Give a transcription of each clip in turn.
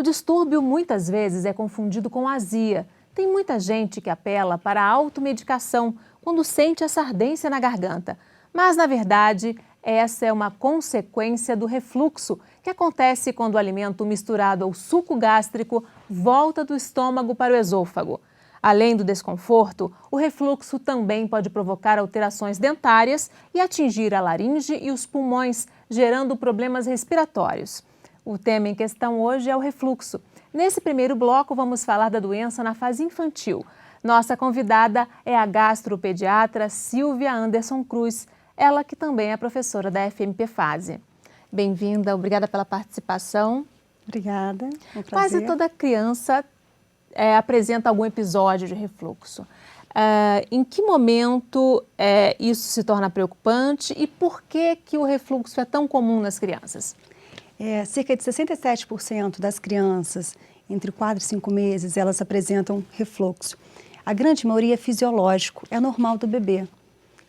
distúrbio muitas vezes é confundido com azia. Tem muita gente que apela para a automedicação quando sente essa ardência na garganta. Mas, na verdade, essa é uma consequência do refluxo, que acontece quando o alimento misturado ao suco gástrico volta do estômago para o esôfago. Além do desconforto, o refluxo também pode provocar alterações dentárias e atingir a laringe e os pulmões, gerando problemas respiratórios. O tema em questão hoje é o refluxo. Nesse primeiro bloco, vamos falar da doença na fase infantil. Nossa convidada é a gastropediatra Silvia Anderson Cruz, ela que também é professora da FMP Fase. Bem-vinda, obrigada pela participação. Obrigada, é um prazer. Quase toda criança apresenta algum episódio de refluxo. Em que momento isso se torna preocupante e por que o refluxo é tão comum nas crianças? Cerca de 67% das crianças, entre 4 e 5 meses, elas apresentam refluxo. A grande maioria é fisiológico, é normal do bebê.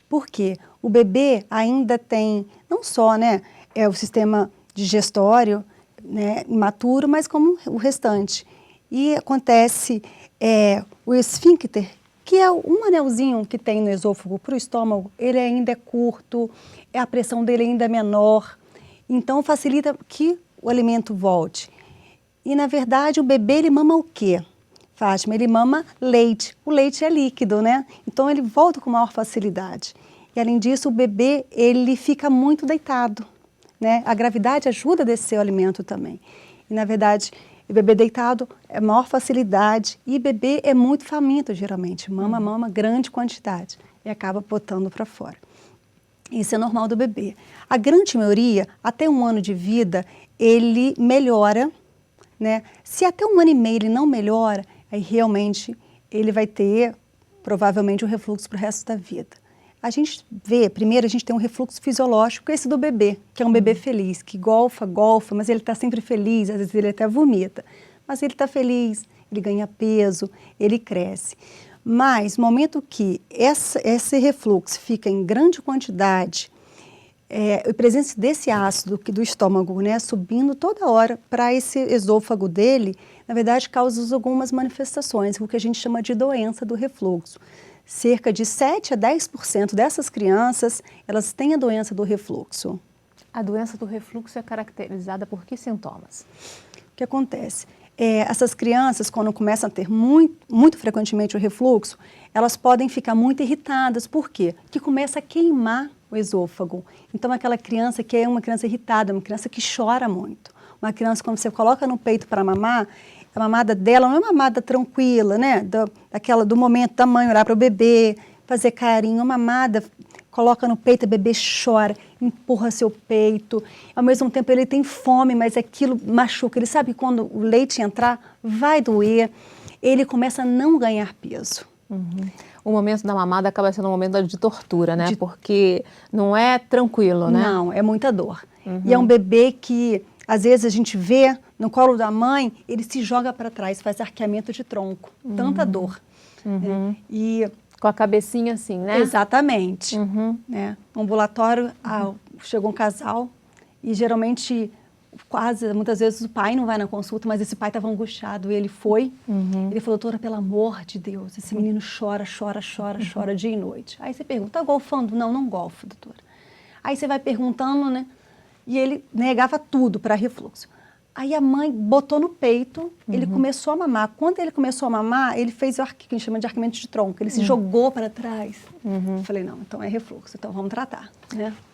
Por quê? O bebê ainda tem, não só o sistema digestório imaturo, mas como o restante. E acontece o esfíncter, que é um anelzinho que tem no esôfago para o estômago, ele ainda é curto, a pressão dele ainda é menor, então facilita que o alimento volte. E na verdade o bebê ele mama o quê, Fátima? Ele mama leite, o leite é líquido, Então ele volta com maior facilidade. E além disso o bebê ele fica muito deitado, A gravidade ajuda a descer o alimento também. E na verdade o bebê deitado é maior facilidade e bebê é muito faminto geralmente, mama grande quantidade e acaba botando para fora. Isso é normal do bebê. A grande maioria, até 1 ano de vida, ele melhora, Se até 1 ano e meio ele não melhora, aí realmente ele vai ter provavelmente um refluxo para o resto da vida. A gente vê, primeiro a gente tem um refluxo fisiológico, esse do bebê, que é um bebê feliz, que golfa, mas ele está sempre feliz, às vezes ele até vomita, mas ele está feliz, ele ganha peso, ele cresce. Mas no momento que esse refluxo fica em grande quantidade, a presença desse ácido do estômago, subindo toda hora para esse esôfago dele, na verdade causa algumas manifestações, o que a gente chama de doença do refluxo. Cerca de 7 a 10% dessas crianças, elas têm a doença do refluxo. A doença do refluxo é caracterizada por que sintomas? O que acontece? Essas crianças, quando começam a ter muito frequentemente o refluxo, elas podem ficar muito irritadas. Por quê? Porque começa a queimar o esôfago. Então, aquela criança que é uma criança irritada, uma criança que chora muito. Uma criança, quando você coloca no peito para mamar, a mamada dela não é uma mamada tranquila, do momento da mãe olhar para o bebê, fazer carinho, a mamada, coloca no peito, o bebê chora, empurra seu peito, ao mesmo tempo ele tem fome, mas aquilo machuca, ele sabe que quando o leite entrar, vai doer, ele começa a não ganhar peso. Uhum. O momento da mamada acaba sendo um momento de tortura, Porque não é tranquilo, Não, é muita dor. E é um bebê que, às vezes, a gente vê no colo da mãe, ele se joga para trás, faz arqueamento de tronco, tanta dor. E com a cabecinha assim, Exatamente. No ambulatório, chegou um casal e geralmente, muitas vezes o pai não vai na consulta, mas esse pai estava angustiado e ele foi. Ele falou, doutora, pelo amor de Deus, esse menino chora dia e noite. Aí você pergunta, tá golfando? Não, não golfo, doutora. Aí você vai perguntando, e ele negava tudo para refluxo. Aí a mãe botou no peito, ele começou a mamar. Quando ele começou a mamar, ele fez o que a gente chama de arqueamento de tronco. Ele se jogou para trás. Falei, não, então é refluxo, então vamos tratar.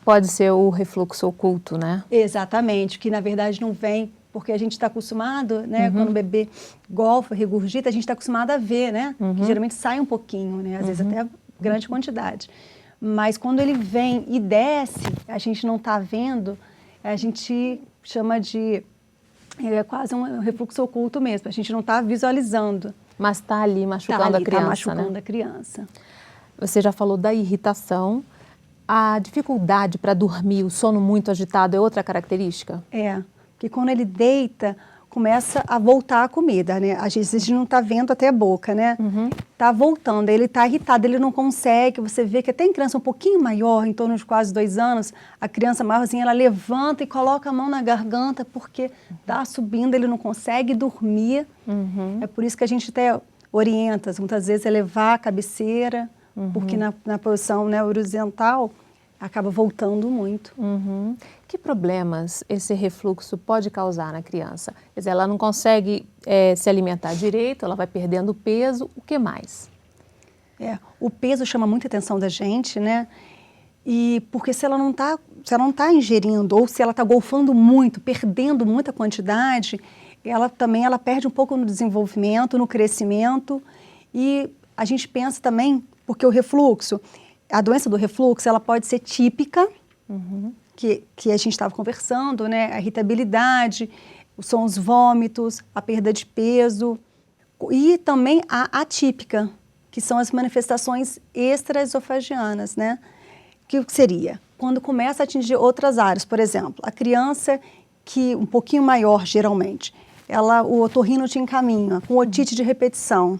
Pode ser o refluxo oculto, Exatamente, que na verdade não vem, porque a gente está acostumado, quando o bebê golfa, regurgita, a gente está acostumado a ver, que geralmente sai um pouquinho, às vezes até grande quantidade. Mas quando ele vem e desce, a gente não está vendo, a gente chama de... É quase um refluxo oculto mesmo, a gente não está visualizando. Mas está ali machucando a criança, Está machucando a criança. Você já falou da irritação. A dificuldade para dormir, o sono muito agitado é outra característica? Porque quando ele deita, começa a voltar a comida, né? Às vezes a gente não está vendo até a boca, né? Tá voltando, ele está irritado, ele não consegue, você vê que até em criança um pouquinho maior, em torno de quase 2 anos, a criança maiorzinha, ela levanta e coloca a mão na garganta porque está subindo, ele não consegue dormir. É por isso que a gente até orienta, muitas vezes, é levar a cabeceira, porque na posição, né, horizontal, acaba voltando muito. Que problemas esse refluxo pode causar na criança? Quer dizer, ela não consegue se alimentar direito, ela vai perdendo peso, o que mais? O peso chama muita atenção da gente, né? E porque se ela não está ingerindo, ou se ela está golfando muito, perdendo muita quantidade, ela perde um pouco no desenvolvimento, no crescimento. E a gente pensa também, porque o refluxo, a doença do refluxo, ela pode ser típica, que a gente estava conversando, né? A irritabilidade, são os vômitos, a perda de peso, e também a atípica, que são as manifestações extraesofagianas, né? Que seria? Quando começa a atingir outras áreas, por exemplo, a criança que um pouquinho maior, geralmente, o otorrino te encaminha com otite de repetição,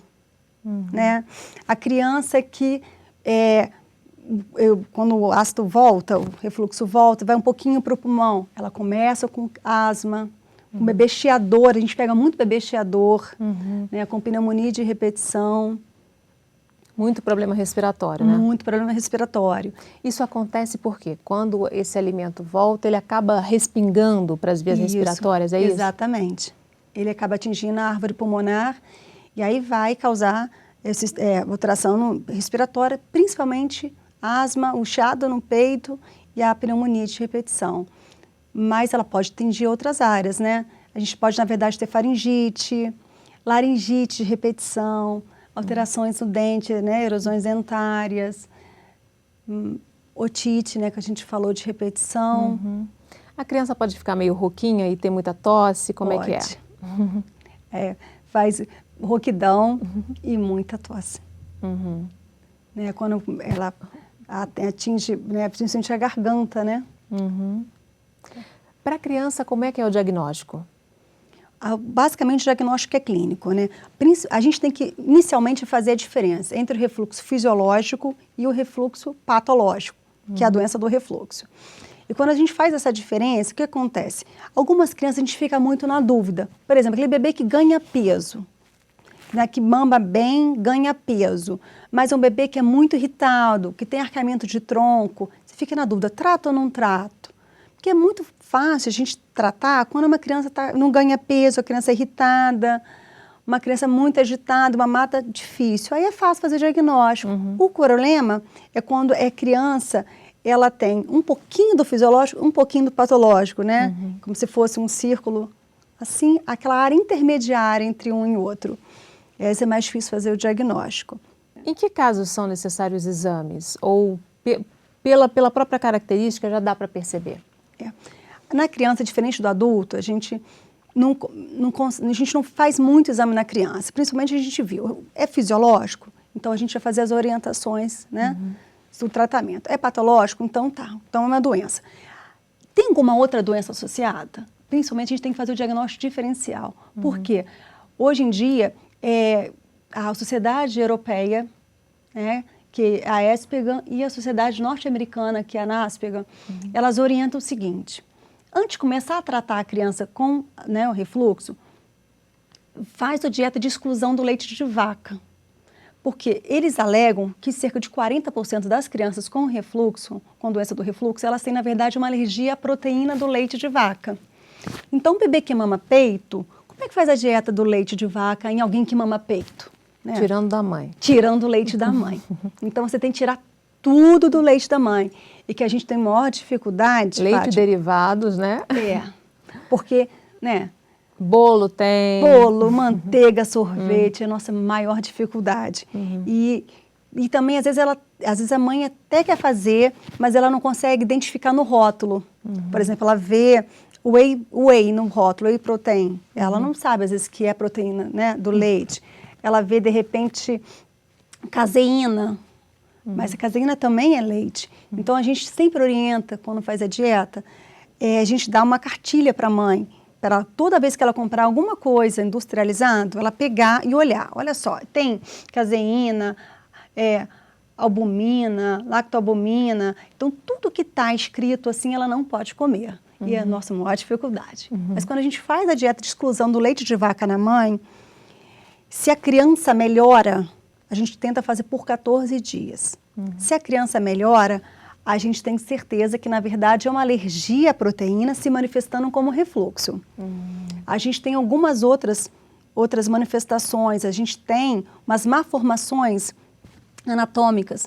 né? A criança que quando o ácido volta, o refluxo volta, vai um pouquinho para o pulmão, ela começa com asma, com bebê chiador, a gente pega muito bebê chiador, né, com pneumonia de repetição. Muito problema respiratório, né? Muito problema respiratório. Isso acontece porque quando esse alimento volta, ele acaba respingando para as vias respiratórias, é isso? Exatamente. Ele acaba atingindo a árvore pulmonar e aí vai causar alteração respiratória, principalmente asma, o chiado no peito e a pneumonia de repetição. Mas ela pode atingir outras áreas, né? A gente pode, na verdade, ter faringite, laringite de repetição, alterações no dente, né? Erosões dentárias, otite, né? Que a gente falou de repetição. A criança pode ficar meio rouquinha e ter muita tosse, como é que é? Faz rouquidão e muita tosse. Né? Quando ela atinge, né, principalmente a garganta, né? Para a criança, como é que é o diagnóstico? Basicamente, o diagnóstico é clínico, né? A gente tem que, inicialmente, fazer a diferença entre o refluxo fisiológico e o refluxo patológico, que é a doença do refluxo. E quando a gente faz essa diferença, o que acontece? Algumas crianças a gente fica muito na dúvida. Por exemplo, aquele bebê que ganha peso, né, que mama bem, ganha peso, mas é um bebê que é muito irritado, que tem arcamento de tronco, você fica na dúvida, trato ou não trato? Porque é muito fácil a gente tratar quando uma criança não ganha peso, a criança é irritada, uma criança muito agitada, uma mata difícil, aí é fácil fazer diagnóstico. O problema é quando é criança, ela tem um pouquinho do fisiológico, um pouquinho do patológico, né? Como se fosse um círculo, assim, aquela área intermediária entre um e outro. Esse é mais difícil fazer o diagnóstico. Em que casos são necessários exames? Ou pela própria característica já dá para perceber? Na criança, diferente do adulto, a gente não faz muito exame na criança. Principalmente a gente viu, é fisiológico, então a gente vai fazer as orientações, né, do tratamento. É patológico? Então tá, então é uma doença. Tem alguma outra doença associada? Principalmente a gente tem que fazer o diagnóstico diferencial. Por quê? Hoje em dia, a Sociedade Europeia, né, que é a ESPGHAN, e a Sociedade Norte-Americana, que é a NASPGHAN, elas orientam o seguinte: antes de começar a tratar a criança com, né, o refluxo, faz a dieta de exclusão do leite de vaca. Porque eles alegam que cerca de 40% das crianças com refluxo, com doença do refluxo, elas têm, na verdade, uma alergia à proteína do leite de vaca. Então, o bebê que mama peito, como é que faz a dieta do leite de vaca em alguém que mama peito? Né? Tirando da mãe. Tirando o leite da mãe. Então, você tem que tirar tudo do leite da mãe. E que a gente tem maior dificuldade, Leite Fátima, derivados, né? Porque, né? Bolo tem. Bolo, manteiga, sorvete é a nossa maior dificuldade. E também, às vezes a mãe até quer fazer, mas ela não consegue identificar no rótulo. Por exemplo, ela vê whey no rótulo, whey protein. Ela não sabe, às vezes, que é proteína, né, do leite. Ela vê, de repente, caseína, mas a caseína também é leite. Então, a gente sempre orienta, quando faz a dieta, a gente dá uma cartilha para a mãe para toda vez que ela comprar alguma coisa industrializada, ela pegar e olhar. Olha só, tem caseína, albumina, lactoalbumina. Então, tudo que está escrito assim, ela não pode comer. E é, nossa, uma maior dificuldade. Mas quando a gente faz a dieta de exclusão do leite de vaca na mãe, se a criança melhora, a gente tenta fazer por 14 dias. Se a criança melhora, a gente tem certeza que, na verdade, é uma alergia à proteína se manifestando como refluxo. A gente tem algumas outras manifestações, a gente tem umas malformações anatômicas.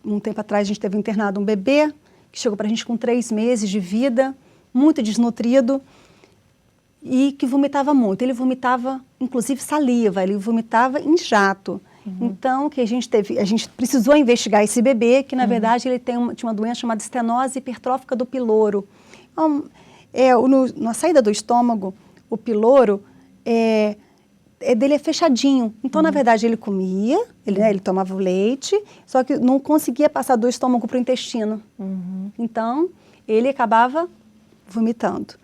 Um tempo atrás, a gente teve internado um bebê que chegou para a gente com 3 meses de vida, muito desnutrido e que vomitava muito. Ele vomitava, inclusive, saliva, ele vomitava em jato. Então, que a gente precisou investigar esse bebê, que na verdade ele tinha uma doença chamada estenose hipertrófica do piloro. Então, na saída do estômago, o piloro dele é fechadinho. Então, na verdade, ele comia, ele tomava o leite, só que não conseguia passar do estômago para o intestino. Então, ele acabava vomitando.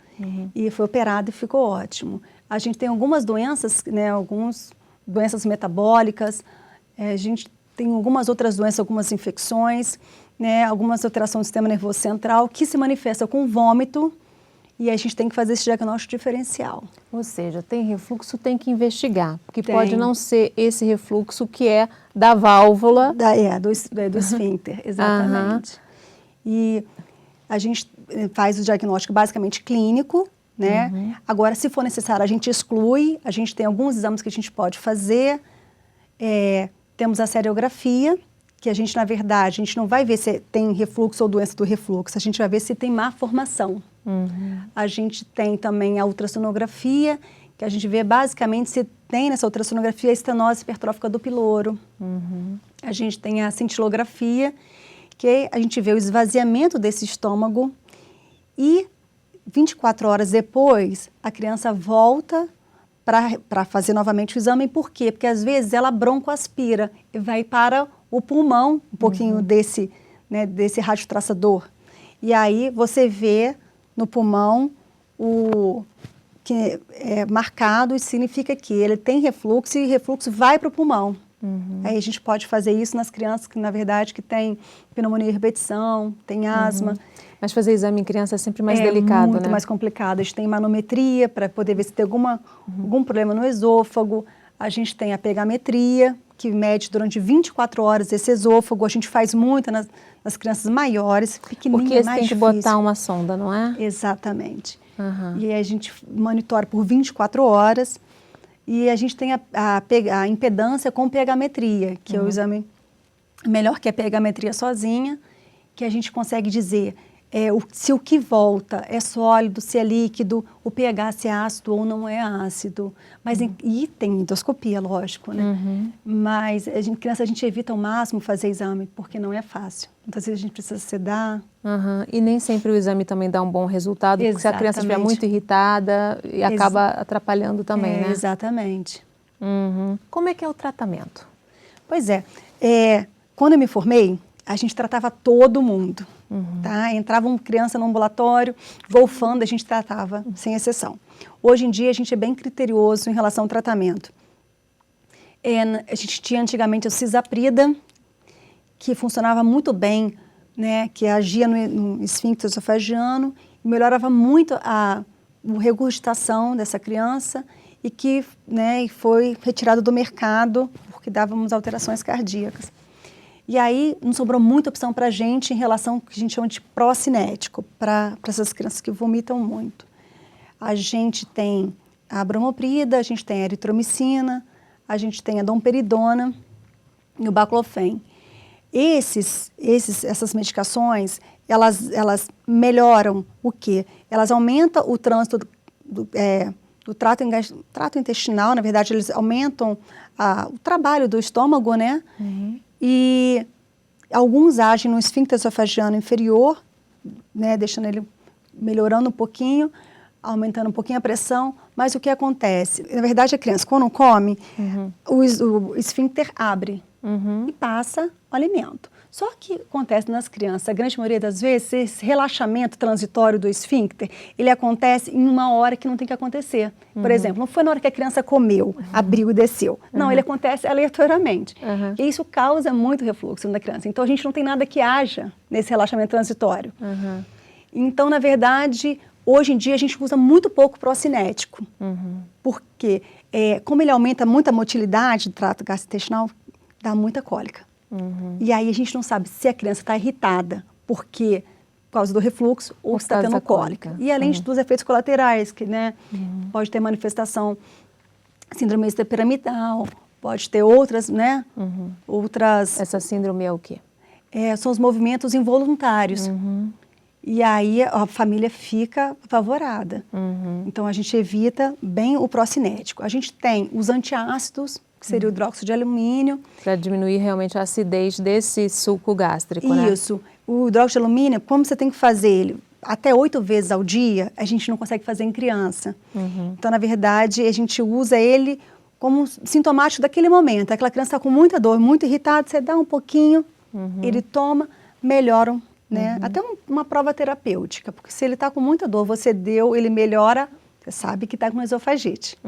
E foi operado e ficou ótimo. A gente tem algumas doenças, né, doenças metabólicas, a gente tem algumas outras doenças, algumas infecções, né, algumas alterações do sistema nervoso central que se manifestam com vômito e a gente tem que fazer esse diagnóstico diferencial. Ou seja, tem refluxo, tem que investigar, porque pode não ser esse refluxo que é da válvula. Do esfíncter, exatamente. E a gente faz o diagnóstico basicamente clínico, né? Agora, se for necessário, a gente exclui, a gente tem alguns exames que a gente pode fazer, temos a seriografia, que a gente, na verdade, a gente não vai ver se tem refluxo ou doença do refluxo, a gente vai ver se tem má formação. A gente tem também a ultrassonografia, que a gente vê basicamente se tem nessa ultrassonografia a estenose hipertrófica do piloro. A gente tem a cintilografia, que a gente vê o esvaziamento desse estômago e 24 horas depois, a criança volta para fazer novamente o exame. Por quê? Porque às vezes ela broncoaspira e vai para o pulmão, um pouquinho desse radiotraçador. E aí você vê no pulmão o que é marcado e significa que ele tem refluxo e refluxo vai para o pulmão. Aí a gente pode fazer isso nas crianças que, na verdade, que tem pneumonia e repetição, tem asma. Mas fazer exame em criança é sempre mais delicado, né? É muito mais complicado. A gente tem manometria para poder ver se tem algum problema no esôfago. A gente tem a pegametria, que mede durante 24 horas esse esôfago. A gente faz muito nas crianças maiores, pequenininhas, porque mais difícil. Porque tem que botar uma sonda, não é? Exatamente. E aí a gente monitora por 24 horas. E a gente tem a impedância com pegametria, que é o exame melhor que a pegametria sozinha, que a gente consegue dizer se o que volta é sólido, se é líquido, o pH se é ácido ou não é ácido. Mas e tem endoscopia, lógico, né? Mas criança a gente evita ao máximo fazer exame, porque não é fácil. Muitas vezes a gente precisa sedar. E nem sempre o exame também dá um bom resultado, porque se a criança estiver muito irritada, e acaba atrapalhando também, né? Exatamente. Como é que é o tratamento? Pois quando eu me formei, a gente tratava todo mundo. Tá? Entrava uma criança no ambulatório, golfando, a gente tratava, sem exceção. Hoje em dia, a gente é bem criterioso em relação ao tratamento. A gente tinha antigamente o Cisaprida, que funcionava muito bem, né? Que agia no esfíncter esofagiano, e melhorava muito a regurgitação dessa criança e que foi retirado do mercado porque dávamos alterações cardíacas. E aí não sobrou muita opção para a gente em relação ao que a gente chama de procinético, para essas crianças que vomitam muito. A gente tem a bromoprida, a gente tem a eritromicina, a gente tem a domperidona e o baclofen. Essas medicações, elas melhoram o quê? Elas aumentam o trânsito do trato intestinal, na verdade, eles aumentam o trabalho do estômago, né? E alguns agem no esfíncter esofagiano inferior, né, deixando ele melhorando um pouquinho, aumentando um pouquinho a pressão, mas o que acontece? Na verdade, a criança, quando come, o esfíncter abre e passa o alimento. Só que acontece nas crianças, a grande maioria das vezes, esse relaxamento transitório do esfíncter, ele acontece em uma hora que não tem que acontecer. Por exemplo, não foi na hora que a criança comeu, abriu e desceu. Não, ele acontece aleatoriamente. E isso causa muito refluxo na criança. Então, a gente não tem nada que haja nesse relaxamento transitório. Então, na verdade, hoje em dia, a gente usa muito pouco procinético. Porque, como ele aumenta muito a motilidade do trato gastrointestinal, dá muita cólica. E aí a gente não sabe se a criança está irritada por causa do refluxo ou se está tendo cólica. E além dos efeitos colaterais, que pode ter manifestação síndrome piramidal, pode ter outras, outras... Essa síndrome é o quê? São os movimentos involuntários. E aí a família fica apavorada. Então a gente evita bem o procinético. A gente tem os antiácidos, que seria o hidróxido de alumínio. Para diminuir realmente a acidez desse suco gástrico, Isso. O hidróxido de alumínio, como você tem que fazer ele até 8 vezes ao dia, a gente não consegue fazer em criança. Então, na verdade, a gente usa ele como sintomático daquele momento. Aquela criança está com muita dor, muito irritada, você dá um pouquinho, ele toma, melhoram, até uma prova terapêutica, porque se ele está com muita dor, você deu, ele melhora, você sabe que está com esofagite.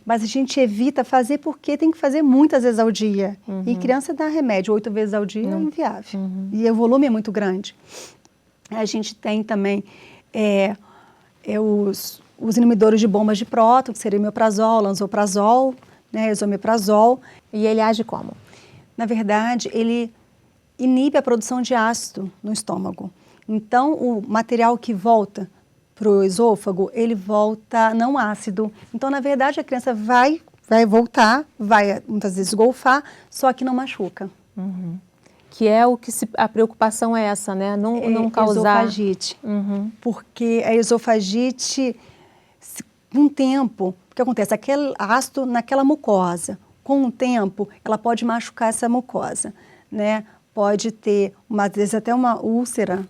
Mas a gente evita fazer porque tem que fazer muitas vezes ao dia. E criança dá remédio 8 vezes ao dia é inviável. E o volume é muito grande. A gente tem também os inibidores de bombas de próton, que seria o omeprazol, lansoprazol, esomeprazol. E ele age como? Na verdade, ele inibe a produção de ácido no estômago. Então, o material que volta para o esôfago, ele volta não ácido. Então, na verdade, a criança vai voltar, vai muitas vezes golfar, só que não machuca. Que é o que a preocupação é essa, né? Não causar... Esofagite. Porque a esofagite, com o tempo, o que acontece? Aquele ácido naquela mucosa, com o tempo, ela pode machucar essa mucosa, Pode ter, às vezes, até uma úlcera,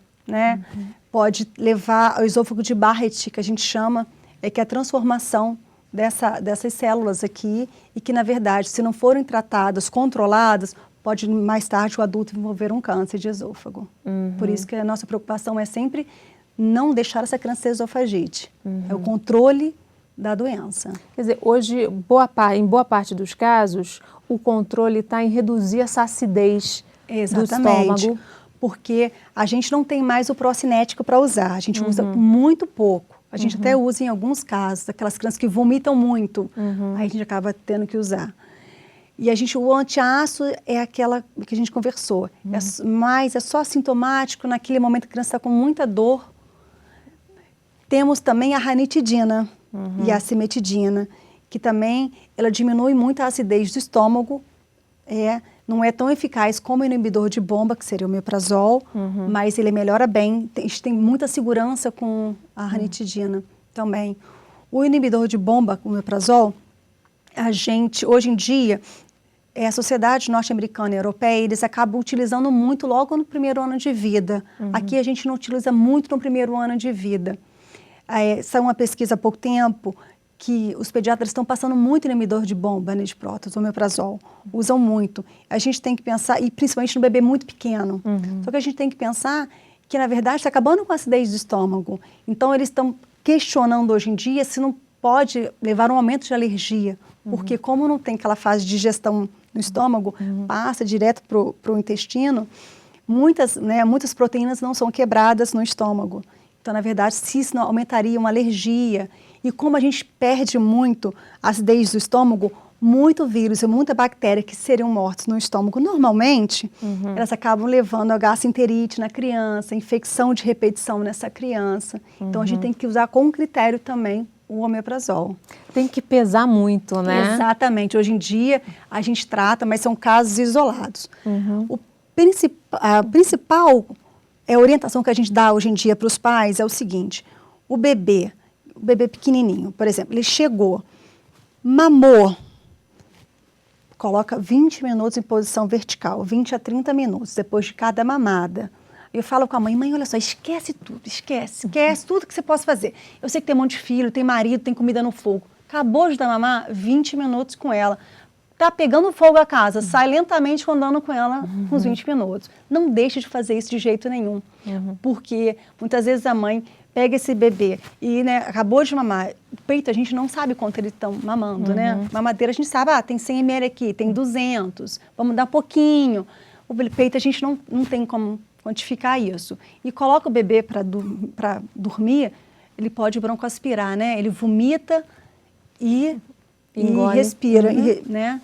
Pode levar ao esôfago de Barrett, que a gente chama, que é a transformação dessas células aqui, e que, na verdade, se não forem tratadas, controladas, pode, mais tarde, o adulto desenvolver um câncer de esôfago. Por isso que a nossa preocupação é sempre não deixar essa criança ter esofagite. É o controle da doença. Quer dizer, hoje, em boa parte dos casos, o controle está em reduzir essa acidez do estômago. Porque a gente não tem mais o procinético para usar, a gente usa muito pouco. A gente até usa em alguns casos, aquelas crianças que vomitam muito, aí a gente acaba tendo que usar. E o antiácido é aquela que a gente conversou, mas é só sintomático naquele momento que a criança está com muita dor. Temos também a ranitidina e a cimetidina, que também ela diminui muito a acidez do estômago, não é tão eficaz como o inibidor de bomba, que seria o omeprazol, mas ele melhora bem. A gente tem muita segurança com a ranitidina também. O inibidor de bomba, o omeprazol, hoje em dia, a sociedade norte-americana e europeia, eles acabam utilizando muito logo no primeiro ano de vida. Aqui a gente não utiliza muito no primeiro ano de vida. Saiu uma pesquisa há pouco tempo que os pediatras estão passando muito inibidor de bomba, de prótons, omeprazol, usam muito. A gente tem que pensar, e principalmente no bebê muito pequeno, só que a gente tem que pensar que, na verdade, está acabando com a acidez do estômago. Então, eles estão questionando hoje em dia se não pode levar a um aumento de alergia, porque como não tem aquela fase de digestão no estômago, passa direto para o intestino, muitas proteínas não são quebradas no estômago. Então, na verdade, se isso não aumentaria uma alergia. E como a gente perde muito a acidez do estômago, muito vírus e muita bactéria que seriam mortos no estômago, normalmente, elas acabam levando a gastroenterite na criança, infecção de repetição nessa criança. Então, a gente tem que usar com critério também o omeprazol. Tem que pesar muito, né? Exatamente. Hoje em dia, a gente trata, mas são casos isolados. A principal orientação que a gente dá hoje em dia para os pais é o seguinte: o bebê pequenininho, por exemplo, ele chegou, mamou, coloca 20 minutos em posição vertical, 20 a 30 minutos depois de cada mamada. Eu falo com a mãe, olha só, esquece tudo, esquece tudo que você possa fazer. Eu sei que tem um monte de filho, tem marido, tem comida no fogo. Acabou de dar mamar, 20 minutos com ela. Tá pegando fogo a casa, sai lentamente andando com ela uns 20 minutos. Não deixe de fazer isso de jeito nenhum, porque muitas vezes a mãe pega esse bebê e, né, acabou de mamar, o peito a gente não sabe quanto eles estão mamando, né? Mamadeira a gente sabe, tem 100 ml aqui, tem 200, vamos dar pouquinho. O peito a gente não tem como quantificar isso. E coloca o bebê para dormir, ele pode broncoaspirar, né? Ele vomita e respira, né?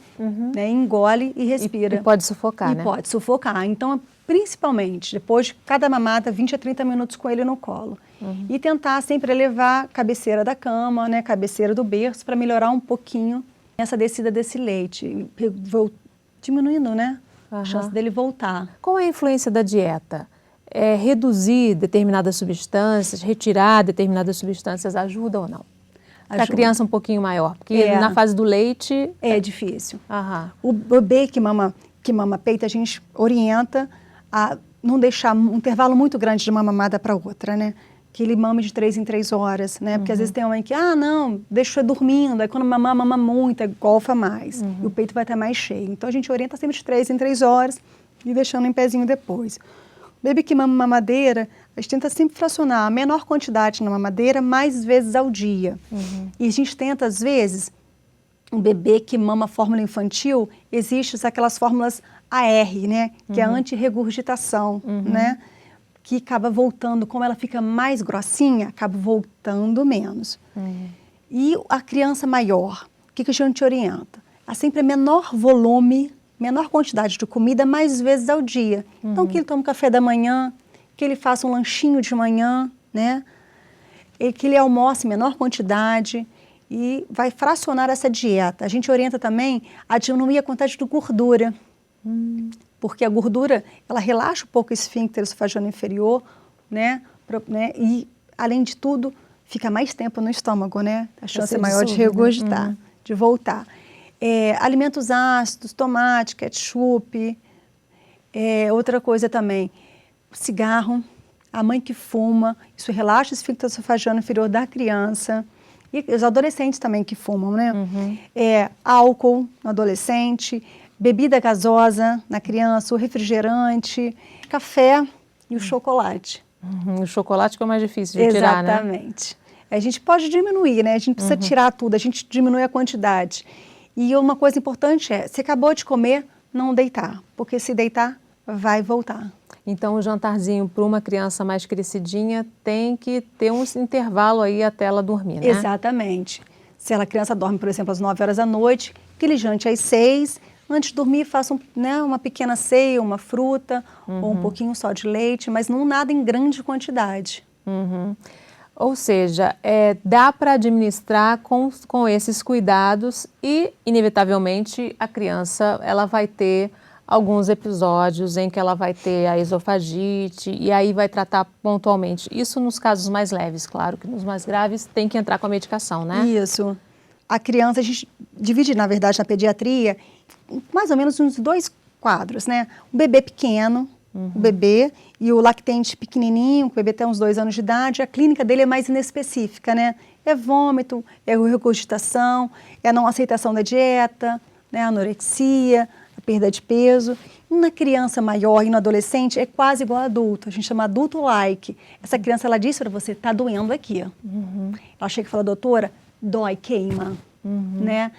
Engole e respira. E pode sufocar, né? E pode sufocar. Então, principalmente, depois de cada mamada, 20 a 30 minutos com ele no colo. E tentar sempre elevar a cabeceira da cama, né? Cabeceira do berço, para melhorar um pouquinho essa descida desse leite. Diminuindo, né? A chance dele voltar. Qual é a influência da dieta? Reduzir determinadas substâncias, retirar determinadas substâncias ajuda ou não? Para a criança um pouquinho maior, porque na fase do leite... É difícil. O bebê que mama peito, a gente orienta a não deixar um intervalo muito grande de uma mamada para outra, né? Que ele mame de 3 em 3 horas, né? Porque às vezes tem uma mãe que, não, deixa dormindo, aí quando mama muito, golfa mais. E o peito vai estar mais cheio. Então a gente orienta sempre de 3 em 3 horas e deixando em pezinho depois. Bebê que mama mamadeira, a gente tenta sempre fracionar a menor quantidade na mamadeira mais vezes ao dia. E a gente tenta, às vezes, um bebê que mama fórmula infantil, existem aquelas fórmulas AR, né? Que é a antirregurgitação, né? Que acaba voltando, como ela fica mais grossinha, acaba voltando menos. E a criança maior, o que a gente orienta? Há sempre menor volume, menor quantidade de comida mais vezes ao dia. Então, que ele tome café da manhã, que ele faça um lanchinho de manhã, né? E que ele almoce em menor quantidade e vai fracionar essa dieta. A gente orienta também a diminuir a quantidade de gordura, porque a gordura, ela relaxa um pouco o esfíncter esofágico inferior, né? E, além de tudo, fica mais tempo no estômago, né? A chance é maior de regurgitar, de voltar. Alimentos ácidos, tomate, ketchup. Outra coisa também, cigarro, a mãe que fuma, isso relaxa o esfíncter esofágico inferior da criança. E os adolescentes também que fumam, né? Álcool no adolescente, bebida gasosa na criança, o refrigerante, café e o chocolate. O chocolate que é o mais difícil de tirar, né? Exatamente. A gente pode diminuir, né? A gente precisa tirar tudo, a gente diminui a quantidade. E uma coisa importante se acabou de comer, não deitar, porque se deitar, vai voltar. Então, o jantarzinho para uma criança mais crescidinha tem que ter um intervalo aí até ela dormir, né? Exatamente. Se a criança dorme, por exemplo, às 9 horas da noite, que ele jante às 6, antes de dormir faça uma pequena ceia, uma fruta, ou um pouquinho só de leite, mas não nada em grande quantidade. Ou seja, dá para administrar com esses cuidados e, inevitavelmente, a criança ela vai ter alguns episódios em que ela vai ter a esofagite e aí vai tratar pontualmente. Isso nos casos mais leves, claro que nos mais graves tem que entrar com a medicação, né? Isso. A criança, a gente divide, na verdade, na pediatria, mais ou menos uns 2 quadros, né? O bebê pequeno, o bebê, e o lactente pequenininho, o bebê tem uns 2 anos de idade, a clínica dele é mais inespecífica, né? É vômito, é regurgitação, é a não aceitação da dieta, né? A anorexia, a perda de peso. E na criança maior e no adolescente é quase igual ao adulto, a gente chama adulto-like. Essa criança, ela diz para você, tá doendo aqui. Ela chega e fala, doutora, dói, queima, né?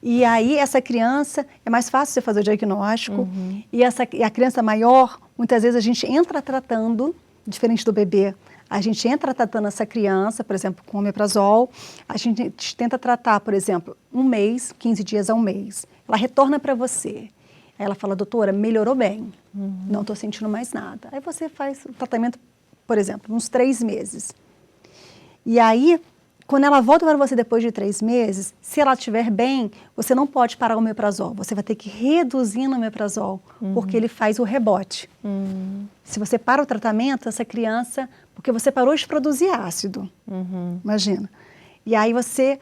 E aí, essa criança, é mais fácil você fazer o diagnóstico. E a criança maior, muitas vezes a gente entra tratando, diferente do bebê, a gente entra tratando essa criança, por exemplo, com omeprazol, a gente tenta tratar, por exemplo, 1 mês, 15 dias a 1 mês. Ela retorna para você. Aí ela fala, doutora, melhorou bem, não estou sentindo mais nada. Aí você faz o tratamento, por exemplo, uns 3 meses. E aí, quando ela volta para você depois de 3 meses, se ela estiver bem, você não pode parar o omeprazol. Você vai ter que reduzir no omeprazol, porque ele faz o rebote. Se você para o tratamento, essa criança... Porque você parou de produzir ácido, imagina. E aí você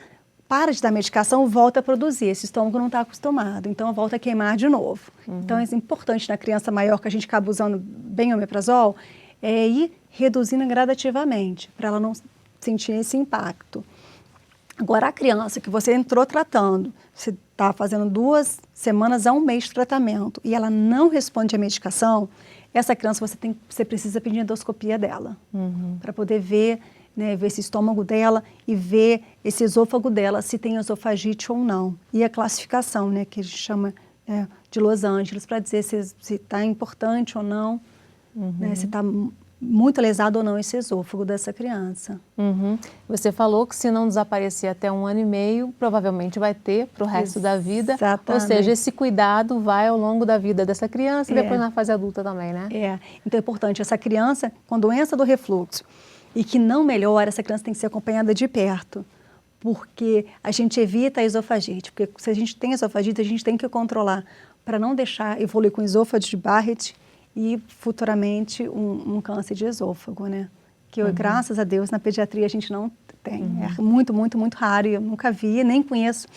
para de dar medicação, volta a produzir. Esse estômago não está acostumado, então volta a queimar de novo. Então é importante na criança maior, que a gente acaba usando bem o omeprazol, ir reduzindo gradativamente, para ela não sentir esse impacto. Agora, a criança que você entrou tratando, você está fazendo 2 semanas a 1 mês de tratamento e ela não responde à medicação, essa criança você precisa pedir endoscopia dela, para poder ver, né, ver esse estômago dela e ver esse esôfago dela, se tem esofagite ou não. E a classificação, né, que a gente chama de Los Angeles, para dizer se está importante ou não, né, se está muito lesado ou não esse esôfago dessa criança. Você falou que se não desaparecer até 1 ano e meio, provavelmente vai ter para o resto da vida. Exatamente. Ou seja, esse cuidado vai ao longo da vida dessa criança e depois na fase adulta também, né? Então é importante, essa criança com doença do refluxo e que não melhora, essa criança tem que ser acompanhada de perto, porque a gente evita a esofagite, porque se a gente tem esofagite, a gente tem que controlar para não deixar evoluir com esôfago de Barrett e futuramente um câncer de esôfago, né? Que graças a Deus na pediatria a gente não tem. É muito, muito, muito raro e eu nunca vi, nem conheço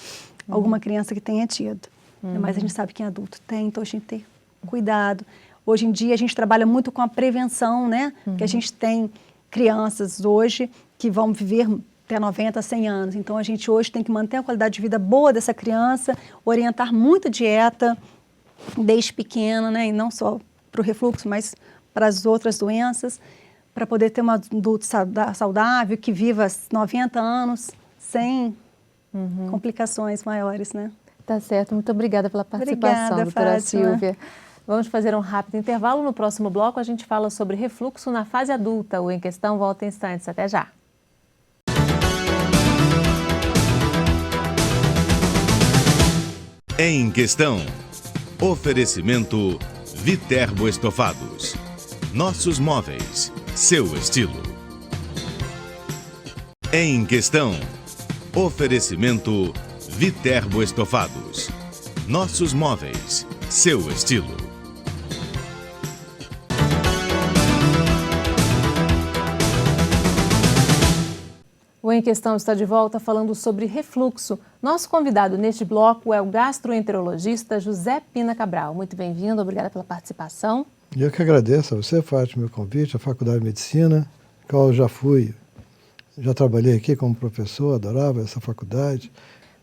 alguma criança que tenha tido. Mas a gente sabe que em adulto tem, então a gente tem cuidado. Hoje em dia a gente trabalha muito com a prevenção, né? Que a gente tem crianças hoje que vão viver até 90, 100 anos. Então a gente hoje tem que manter a qualidade de vida boa dessa criança, orientar muito a dieta desde pequena, né? E não só para o refluxo, mas para as outras doenças, para poder ter um adulto saudável, que viva 90 anos, sem complicações maiores, né? Tá certo, muito obrigada pela participação, Obrigada, doutora Fátima. Silvia. Vamos fazer um rápido intervalo. No próximo bloco a gente fala sobre refluxo na fase adulta. O Em Questão volta em instantes. Até já. Em Questão. Oferecimento Viterbo Estofados. Nossos móveis, seu estilo. Em Questão. Oferecimento Viterbo Estofados. Nossos móveis, seu estilo. O Em Questão está de volta falando sobre refluxo. Nosso convidado neste bloco é o gastroenterologista José Pina Cabral. Muito bem-vindo, obrigada pela participação. Eu que agradeço a você, Fátima, meu convite, à Faculdade de Medicina, qual eu já trabalhei aqui como professor, adorava essa faculdade.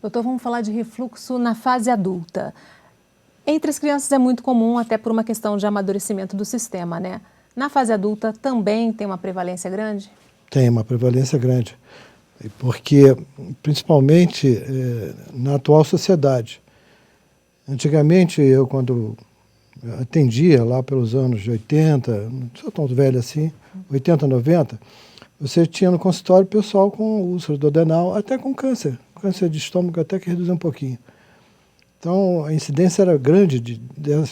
Doutor, vamos falar de refluxo na fase adulta. Entre as crianças é muito comum, até por uma questão de amadurecimento do sistema, né? Na fase adulta também tem uma prevalência grande? Tem uma prevalência grande, porque principalmente na atual sociedade. Antigamente, eu quando atendia lá pelos anos 80, não sou tão velho assim, 80, 90, você tinha no consultório pessoal com úlcera duodenal, até com câncer de estômago até que reduziu um pouquinho. Então a incidência era grande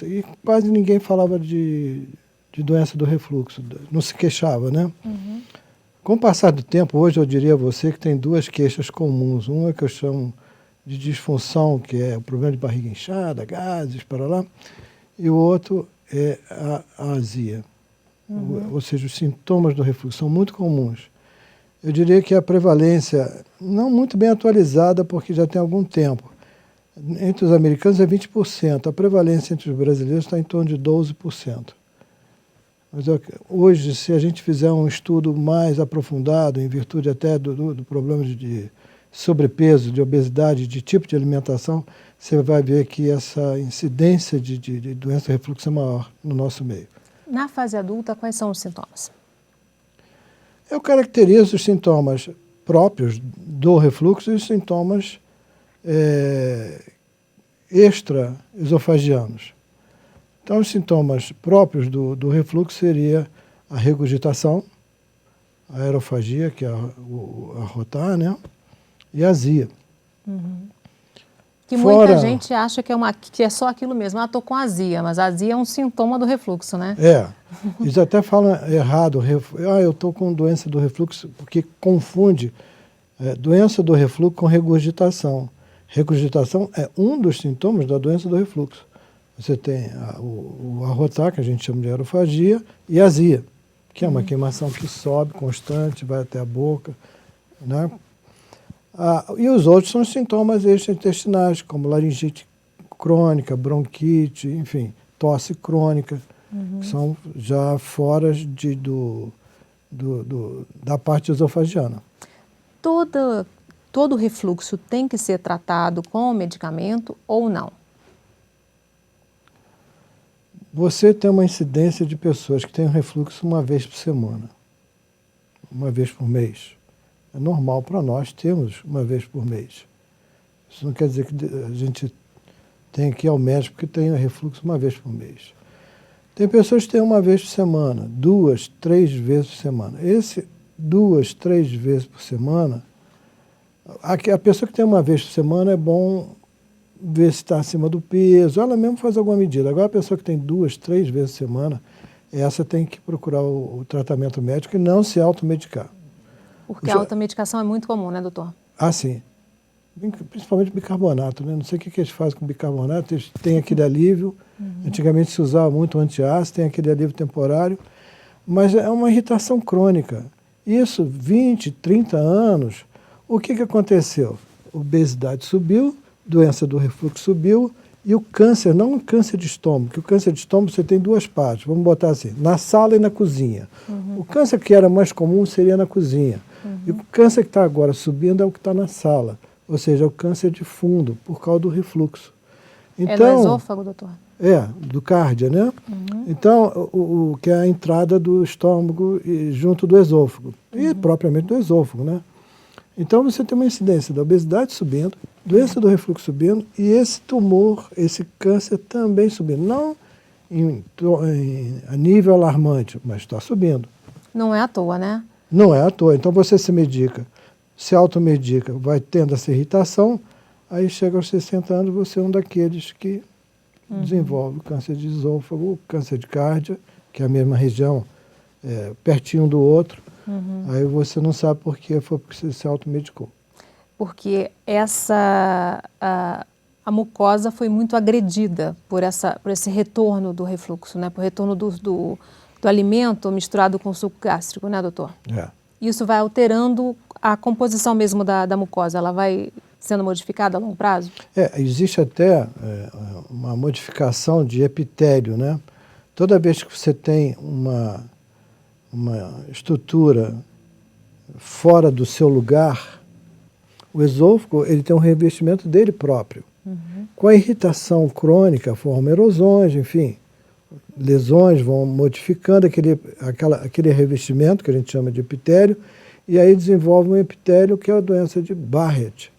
e quase ninguém falava de doença do refluxo, não se queixava, né? Com o passar do tempo, hoje eu diria a você que tem 2 queixas comuns. Uma que eu chamo de disfunção, que é o problema de barriga inchada, gases, para lá, e o outro é a azia. Ou seja, os sintomas do refluxo são muito comuns. Eu diria que a prevalência, não muito bem atualizada, porque já tem algum tempo, entre os americanos é 20%, a prevalência entre os brasileiros está em torno de 12%. Mas hoje, se a gente fizer um estudo mais aprofundado, em virtude até do problema de sobrepeso, de obesidade, de tipo de alimentação, você vai ver que essa incidência de doença de refluxo é maior no nosso meio. Na fase adulta, quais são os sintomas? Eu caracterizo os sintomas próprios do refluxo e os sintomas extra-esofagianos. Então, os sintomas próprios do refluxo seria a regurgitação, a aerofagia, que é arrotar, né? E a azia. Que muita gente acha que é só aquilo mesmo. Ah, estou com azia, mas a azia é um sintoma do refluxo, né? Eles até falam errado. Eu estou com doença do refluxo, porque confunde doença do refluxo com regurgitação. Regurgitação é um dos sintomas da doença do refluxo. Você tem o arrotar, que a gente chama de aerofagia, e a azia, que é uma queimação que sobe constante, vai até a boca, né? E os outros são sintomas extraintestinais, como laringite crônica, bronquite, enfim, tosse crônica, que são já fora da parte esofagiana. Todo todo refluxo tem que ser tratado com medicamento ou não? Você tem uma incidência de pessoas que têm refluxo uma vez por semana, uma vez por mês. É normal para nós termos uma vez por mês. Isso não quer dizer que a gente tem que ir ao médico que tenha refluxo uma vez por mês. Tem pessoas que têm uma vez por semana, 2, 3 vezes por semana. Esse 2, 3 vezes por semana, a pessoa que tem uma vez por semana é bom ver se está acima do peso, ela mesmo faz alguma medida. Agora a pessoa que tem 2, 3 vezes por semana, essa tem que procurar o tratamento médico e não se automedicar. Porque a automedicação é muito comum, né, doutor? Ah, sim. Principalmente bicarbonato, né? Não sei o que eles fazem com bicarbonato, eles têm aquele alívio. Antigamente se usava muito antiácido, tem aquele alívio temporário, mas é uma irritação crônica. Isso, 20, 30 anos, o que aconteceu? A obesidade subiu, doença do refluxo subiu, e o câncer, não o câncer de estômago, porque o câncer de estômago você tem duas partes, vamos botar assim, na sala e na cozinha. O câncer que era mais comum seria na cozinha. E o câncer que está agora subindo é o que está na sala, ou seja, é o câncer de fundo, por causa do refluxo. Então, é no esôfago, doutor? É, do cárdia, né? Então, o que é a entrada do estômago e junto do esôfago, e propriamente do esôfago, né? Então, você tem uma incidência da obesidade subindo, doença do refluxo subindo, e esse tumor, esse câncer também subindo. Não a nível alarmante, mas está subindo. Não é à toa, né? Não é à toa. Então, você se medica, se automedica, vai tendo essa irritação, aí chega aos 60 anos, você é um daqueles que desenvolve câncer de esôfago, câncer de cárdia, que é a mesma região, pertinho um do outro. Aí você não sabe por quê, foi porque você se automedicou. Porque a mucosa foi muito agredida por esse retorno do refluxo, né? Por retorno do alimento misturado com suco gástrico, né, doutor? É. Isso vai alterando a composição mesmo da mucosa, ela vai sendo modificada a longo prazo? Existe até uma modificação de epitélio, né? Toda vez que você tem uma estrutura fora do seu lugar, o esôfago ele tem um revestimento dele próprio. Com a irritação crônica, formam erosões, enfim, lesões vão modificando aquele revestimento que a gente chama de epitélio, e aí desenvolve um epitélio que é a doença de Barrett.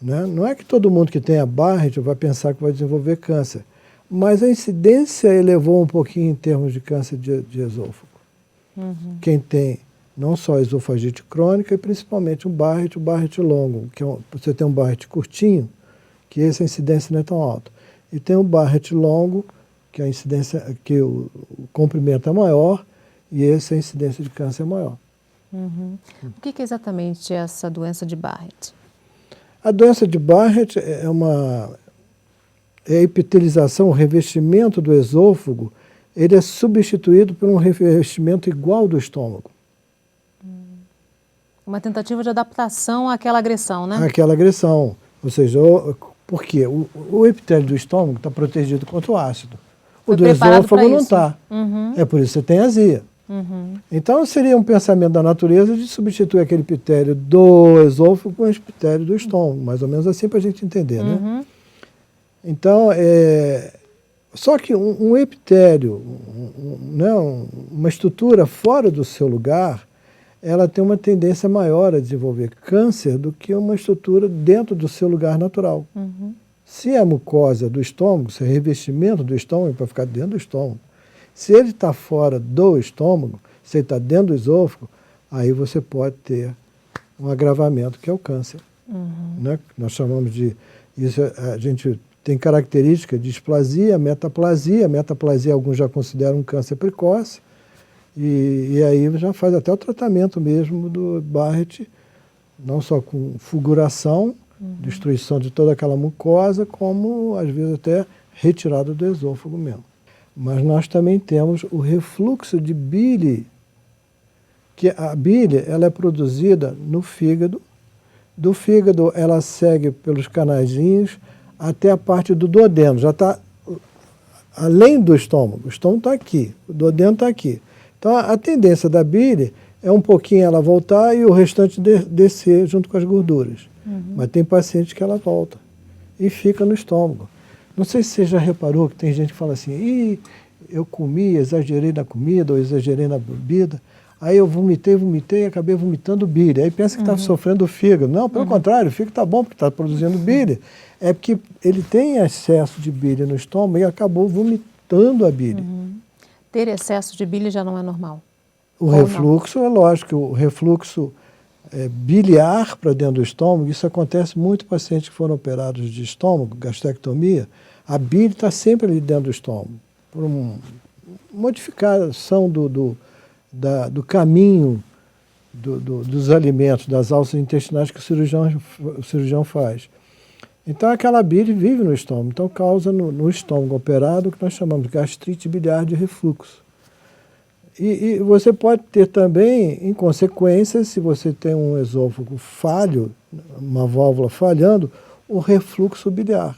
Né? Não é que todo mundo que tem a Barrett vai pensar que vai desenvolver câncer, mas a incidência elevou um pouquinho em termos de câncer de esôfago. Quem tem não só a esofagite crônica, e principalmente o Barrett longo, que você tem um Barrett curtinho, que essa incidência não é tão alta. E tem o Barrett longo, que a incidência, que o comprimento é maior, e essa incidência de câncer é maior. O que é exatamente essa doença de Barrett? A doença de Barrett é a epitelização, o revestimento do esôfago, ele é substituído por um revestimento igual do estômago. Uma tentativa de adaptação àquela agressão, né? Aquela agressão. Ou seja, por quê? O epitélio do estômago está protegido contra o ácido. O do esôfago não está. É por isso que você tem azia. Então, seria um pensamento da natureza de substituir aquele epitélio do esôfago com o epitélio do estômago. Mais ou menos assim para a gente entender, né? Então, só que um epitélio, uma estrutura fora do seu lugar, ela tem uma tendência maior a desenvolver câncer do que uma estrutura dentro do seu lugar natural. Se a mucosa do estômago, se é revestimento do estômago, para ficar dentro do estômago. Se ele está fora do estômago, se ele está dentro do esôfago, aí você pode ter um agravamento, que é o câncer. Né? Nós chamamos de... Isso a gente tem característica de displasia, metaplasia. Metaplasia alguns já consideram um câncer precoce. E aí já faz até o tratamento mesmo do Barrett, não só com fulguração, destruição de toda aquela mucosa, como às vezes até retirada do esôfago mesmo. Mas nós também temos o refluxo de bile, que a bile ela é produzida no fígado. Do fígado ela segue pelos canaizinhos até a parte do duodeno, já está além do estômago. O estômago está aqui, o duodeno está aqui. Então a tendência da bile é um pouquinho ela voltar e o restante descer junto com as gorduras. Mas tem paciente que ela volta e fica no estômago. Não sei se você já reparou que tem gente que fala assim, Ih, eu comi, exagerei na comida ou exagerei na bebida, aí eu vomitei e acabei vomitando bile. Aí pensa que está sofrendo o fígado. Não, pelo contrário, o fígado está bom porque está produzindo bile. É porque ele tem excesso de bile no estômago e acabou vomitando a bile. Ter excesso de bile já não é normal? O refluxo, é lógico, o refluxo biliar para dentro do estômago, isso acontece muito em pacientes que foram operados de estômago, gastrectomia, a bile está sempre ali dentro do estômago, por uma modificação do caminho dos alimentos, das alças intestinais que o cirurgião faz. Então aquela bile vive no estômago, então causa no estômago operado o que nós chamamos de gastrite biliar de refluxo. E você pode ter também, em consequência, se você tem um esôfago falho, uma válvula falhando, o refluxo biliar.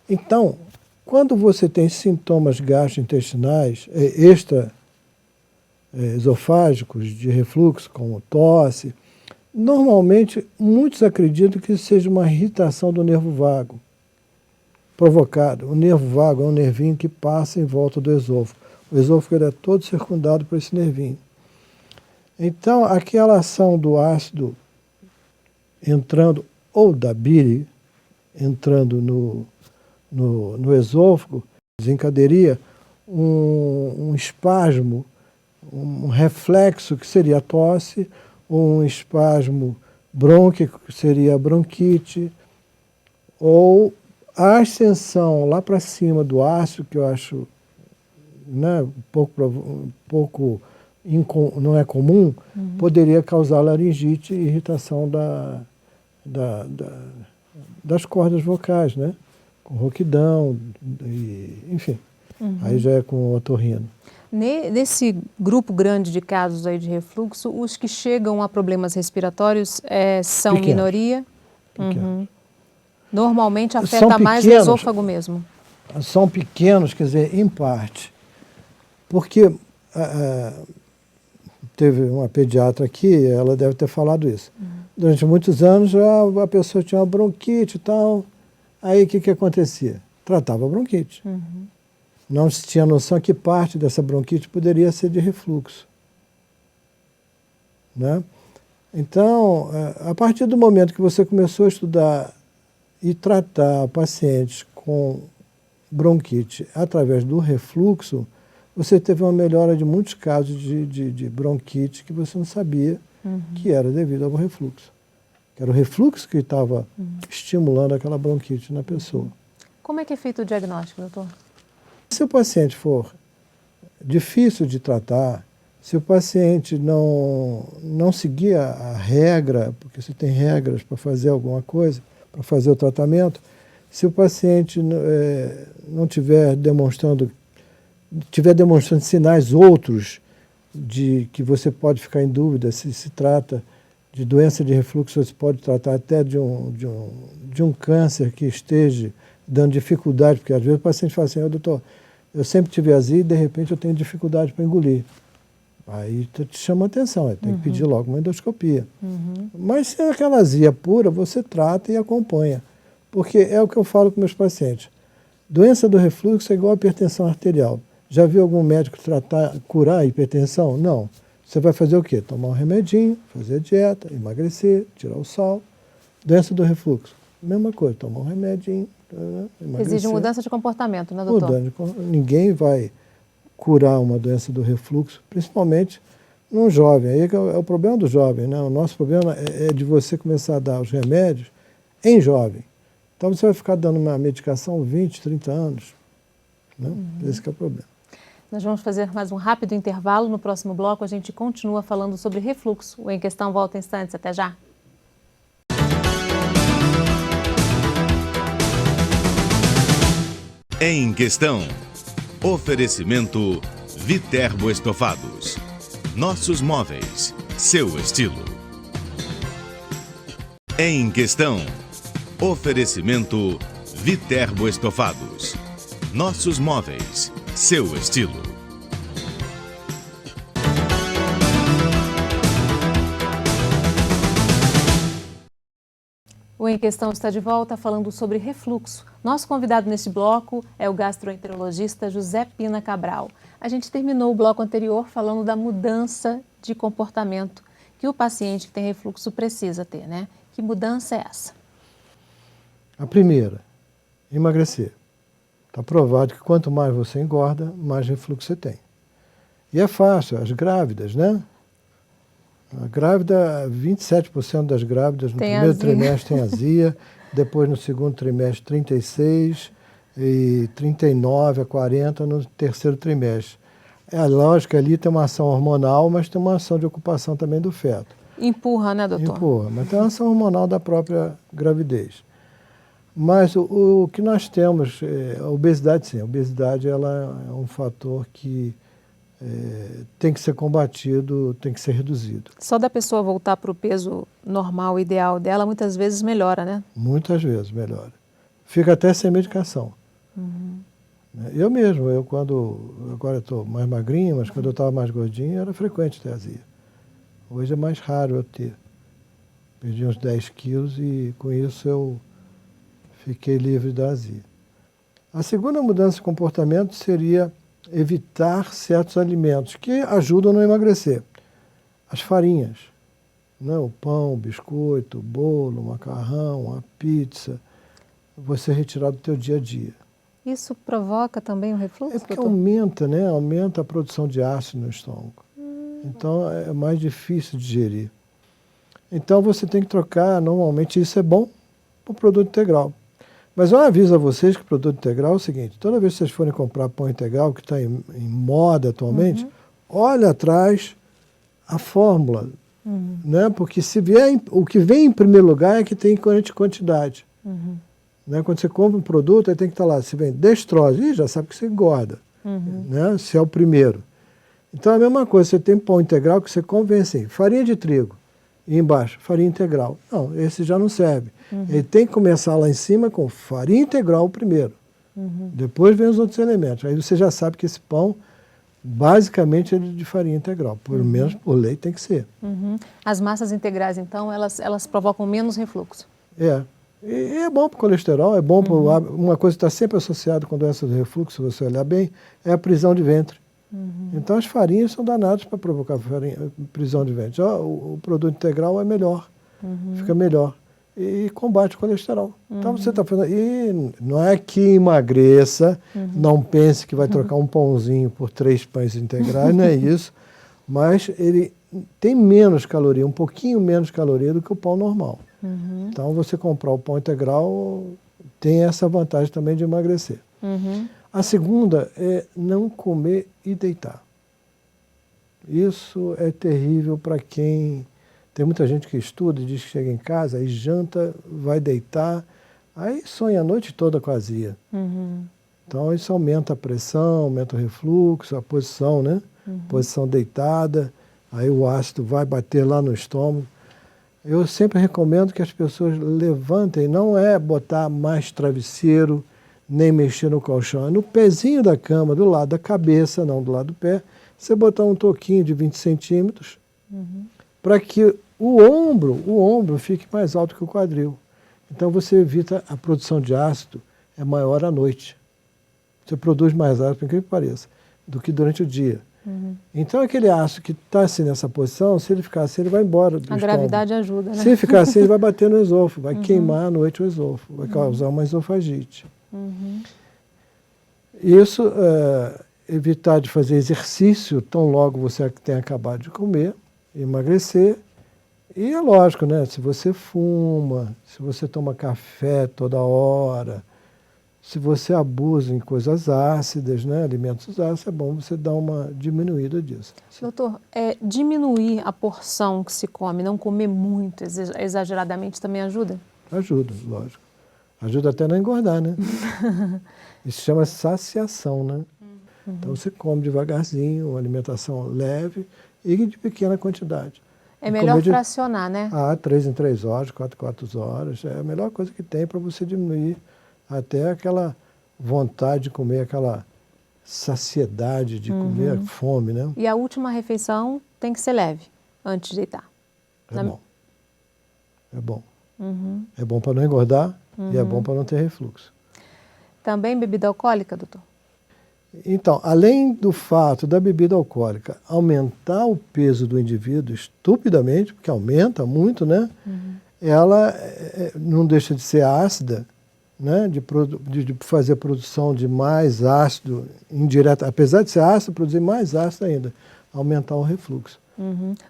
Então, quando você tem sintomas gastrointestinais extra-esofágicos de refluxo, como tosse, normalmente muitos acreditam que isso seja uma irritação do nervo vago provocado. O nervo vago é um nervinho que passa em volta do esôfago. O esôfago ele é todo circundado por esse nervinho. Então, aquela ação do ácido entrando, ou da bile entrando no esôfago, desencadearia um espasmo, um reflexo que seria a tosse, um espasmo brônquico que seria a bronquite, ou a ascensão lá para cima do ácido, que eu acho não é comum, poderia causar laringite e irritação das cordas vocais, né? Com rouquidão, enfim. Aí já é com o otorrino. Nesse grupo grande de casos aí de refluxo, os que chegam a problemas respiratórios são Pequenos. Minoria? Pequenos. Normalmente afeta mais o esôfago mesmo? São pequenos, quer dizer, em parte. Porque teve uma pediatra aqui, ela deve ter falado isso. Durante muitos anos a pessoa tinha uma bronquite e tal. Aí o que acontecia? Tratava a bronquite. Não se tinha noção que parte dessa bronquite poderia ser de refluxo. Né? Então, a partir do momento que você começou a estudar e tratar pacientes com bronquite através do refluxo, você teve uma melhora de muitos casos de bronquite que você não sabia que era devido ao refluxo. Que era o refluxo que estava estimulando aquela bronquite na pessoa. Como é que é feito o diagnóstico, doutor? Se o paciente for difícil de tratar, se o paciente não seguir a regra, porque você tem regras para fazer alguma coisa, para fazer o tratamento, se o paciente não estiver demonstrando sinais outros de que você pode ficar em dúvida se trata de doença de refluxo, você pode tratar até de um câncer que esteja dando dificuldade, porque às vezes o paciente fala assim, doutor, eu sempre tive azia e de repente eu tenho dificuldade para engolir. Aí te chama a atenção, tem que pedir logo uma endoscopia. Mas se é aquela azia pura, você trata e acompanha. Porque é o que eu falo com meus pacientes. Doença do refluxo é igual a hipertensão arterial. Já viu algum médico curar a hipertensão? Não. Você vai fazer o quê? Tomar um remedinho, fazer dieta, emagrecer, tirar o sal. Doença do refluxo, mesma coisa, tomar um remedinho, emagrecer. Exige mudança de comportamento, né, doutor? Ninguém vai curar uma doença do refluxo, principalmente num jovem. Aí é o problema do jovem, né? O nosso problema é de você começar a dar os remédios em jovem. Então você vai ficar dando uma medicação 20, 30 anos. Né? Esse que é o problema. Nós vamos fazer mais um rápido intervalo. No próximo bloco a gente continua falando sobre refluxo. O Em Questão volta em instantes. Até já. Em Questão. Oferecimento Viterbo Estofados. Nossos móveis, seu estilo. Em Questão. Oferecimento Viterbo Estofados. Nossos móveis, seu estilo. O Em Questão está de volta falando sobre refluxo. Nosso convidado neste bloco é o gastroenterologista José Pina Cabral. A gente terminou o bloco anterior falando da mudança de comportamento que o paciente que tem refluxo precisa ter, né? Que mudança é essa? A primeira, emagrecer. Está provado que quanto mais você engorda, mais refluxo você tem. E é fácil, as grávidas, né? A grávida, 27% das grávidas no primeiro trimestre tem azia, depois no segundo trimestre 36% e 39% a 40% no terceiro trimestre. É lógico que ali tem uma ação hormonal, mas tem uma ação de ocupação também do feto. Empurra, né, doutor? Empurra, mas tem uma ação hormonal da própria gravidez. Mas o que nós temos, a obesidade sim, a obesidade ela é um fator que tem que ser combatido, tem que ser reduzido. Só da pessoa voltar para o peso normal, ideal dela, muitas vezes melhora, né? Muitas vezes melhora. Fica até sem medicação. Uhum. Eu mesmo, agora eu estou mais magrinho, mas quando eu estava mais gordinho era frequente ter azia. Hoje é mais raro eu ter. Perdi uns 10 quilos e com isso eu fiquei livre da azia. A segunda mudança de comportamento seria evitar certos alimentos que ajudam a não emagrecer. As farinhas, né? O pão, o biscoito, o bolo, o macarrão, a pizza, você retirar do teu dia a dia. Isso provoca também o refluxo, É porque doutor? aumenta, né? Aumenta a produção de ácido no estômago. Então é mais difícil de digerir. Então você tem que trocar, normalmente isso é bom, para o produto integral. Mas eu aviso a vocês que o produto integral é o seguinte, toda vez que vocês forem comprar pão integral, que está em moda atualmente, olha atrás a fórmula, né? Porque se vier, o que vem em primeiro lugar é que tem quantidade. Né? Quando você compra um produto, aí tem que estar lá, se vem destrose, já sabe que você engorda, né? Se é o primeiro. Então é a mesma coisa, você tem pão integral que você compra, vem assim, farinha de trigo, e embaixo, farinha integral. Não, esse já não serve. Ele tem que começar lá em cima com farinha integral primeiro. Depois vem os outros elementos. Aí você já sabe que esse pão, basicamente, é de farinha integral. Pelo menos por lei tem que ser. As massas integrais, então, elas provocam menos refluxo? É. E é bom para o colesterol, é bom para uma coisa que está sempre associada com doença do refluxo, se você olhar bem, é a prisão de ventre. Então as farinhas são danadas para provocar prisão de ventre. O produto integral é melhor, fica melhor. E combate o colesterol. Então você está fazendo. E não é que emagreça, não pense que vai trocar um pãozinho por 3 pães integrais, não é isso. Mas ele tem menos caloria, um pouquinho menos caloria do que o pão normal. Então você comprar o pão integral tem essa vantagem também de emagrecer. A segunda é não comer e deitar. Isso é terrível para quem... Tem muita gente que estuda e diz que chega em casa, aí janta, vai deitar, aí sonha a noite toda com azia. Então isso aumenta a pressão, aumenta o refluxo, a posição, né? Posição deitada, aí o ácido vai bater lá no estômago. Eu sempre recomendo que as pessoas levantem, não é botar mais travesseiro, nem mexer no colchão, é no pezinho da cama, do lado da cabeça, não do lado do pé, você botar um toquinho de 20 centímetros, para que o ombro fique mais alto que o quadril. Então você evita a produção de ácido, é maior à noite. Você produz mais ácido, por incrível que pareça, do que durante o dia. Então aquele ácido que está assim nessa posição, se ele ficar assim, ele vai embora do estômago. A gravidade ajuda, né? Se ficar assim, ele vai bater no esôfago, vai queimar à noite o esôfago, vai causar uma esofagite. Isso, evitar de fazer exercício tão logo você tenha acabado de comer, emagrecer. E é lógico, né? Se você fuma, se você toma café toda hora, se você abusa em coisas ácidas, né? Alimentos ácidos, é bom você dar uma diminuída disso. Doutor, diminuir a porção que se come, não comer muito exageradamente também ajuda? Ajuda, lógico. Ajuda até a não engordar, né? Isso chama saciação, né? Então você come devagarzinho, uma alimentação leve e de pequena quantidade. É melhor fracionar, né? 3 em 3 horas, 4 em 4 horas. É a melhor coisa que tem para você diminuir até aquela vontade de comer, aquela saciedade de comer, a fome, né? E a última refeição tem que ser leve, antes de deitar. É bom. É bom. É bom para não engordar e é bom para não ter refluxo. Também bebida alcoólica, doutor? Então, além do fato da bebida alcoólica aumentar o peso do indivíduo estupidamente, porque aumenta muito, né? Ela não deixa de ser ácida, né? De fazer a produção de mais ácido indireto, apesar de ser ácido, produzir mais ácido ainda, aumentar o refluxo.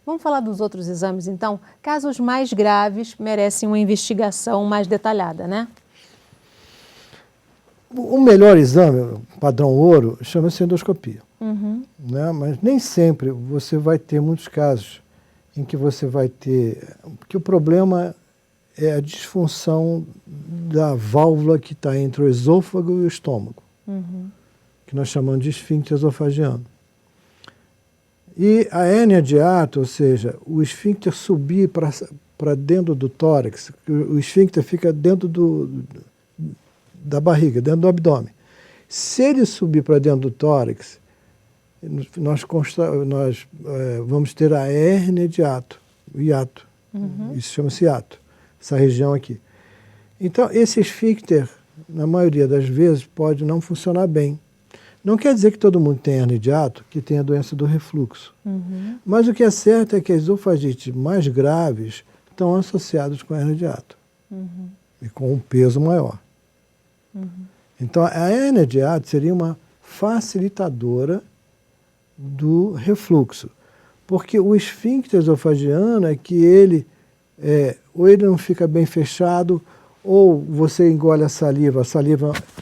Vamos falar dos outros exames, então? Casos mais graves merecem uma investigação mais detalhada, né? O melhor exame, padrão ouro, chama-se endoscopia. Né? Mas nem sempre você vai ter muitos casos em que você vai ter... Porque o problema é a disfunção da válvula que está entre o esôfago e o estômago, que nós chamamos de esfíncter esofagiano. E a hérnia de hiato, ou seja, o esfíncter subir para dentro do tórax, o esfíncter fica dentro da barriga, dentro do abdômen. Se ele subir para dentro do tórax, nós vamos ter a hérnia de hiato, o hiato. Isso chama-se hiato, essa região aqui. Então, esse esfíncter, na maioria das vezes, pode não funcionar bem. Não quer dizer que todo mundo tem hérnia de hiato, que tem a doença do refluxo. Mas o que é certo é que as esofagites mais graves estão associadas com a hérnia de hiato. E com um peso maior. Então, a hérnia de hiato seria uma facilitadora do refluxo. Porque o esfíncter esofagiano é que ele, ou ele não fica bem fechado, ou você engole a saliva